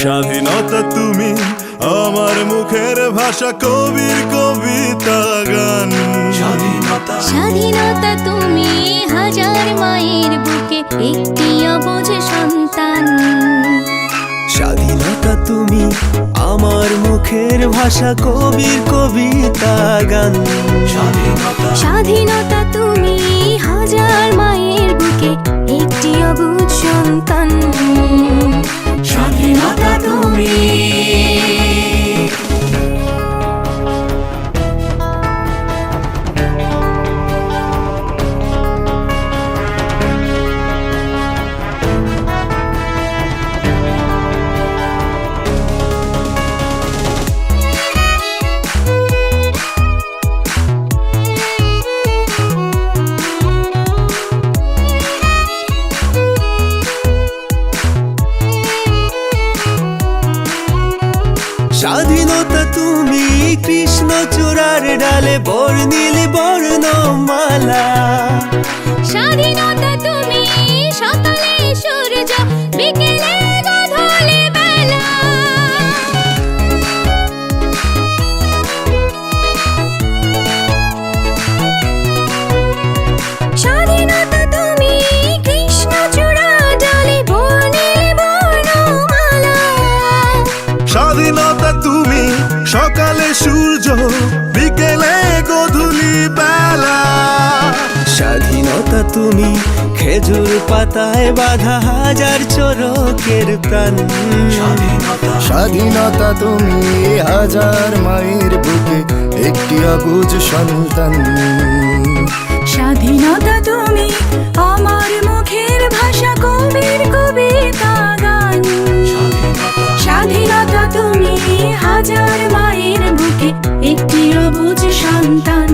স্বাধীনতা তুমি আমার মুখের ভাষা, কবির কবিতা গান। স্বাধীনতা স্বাধীনতা তুমি হাজার মায়ের বুকে একটি অবুঝ সন্তান। স্বাধীনতা তুমি আমার মুখের ভাষা, কবির কবিতা গান। স্বাধীনতা তুমি হাজার মায়ের বুকে একটি অবুঝ সন্তান। স্বাধীনতা তুমি স্বাধীনতা তুমি কৃষ্ণচূড়ার ডালে বর্ণিল বর্ণমালা। স্বাধীনতা তুমি সকালে সূর্য, বিকেলে গধূলি বেলা। স্বাধীনতা তুমি কৃষ্ণচূড়া ডালে বর্ণিল বর্ণমালা। স্বাধীনতা তুমি সকালে সূর্য, বিকেলে গধূলি বেলা। স্বাধীনতা তুমি খেজুর পাতায় বাঁধা হাজার চড়কের প্রাণ। স্বাধীনতা তুমি হাজার মায়ের বুকে একটি অবুঝ সন্তান। স্বাধীনতা তুমি আমার মুখের ভাষা, কবির কবিতা গান। স্বাধীনতা তুমি হাজার মায়ের বুকে একটি অবুঝ সন্তান।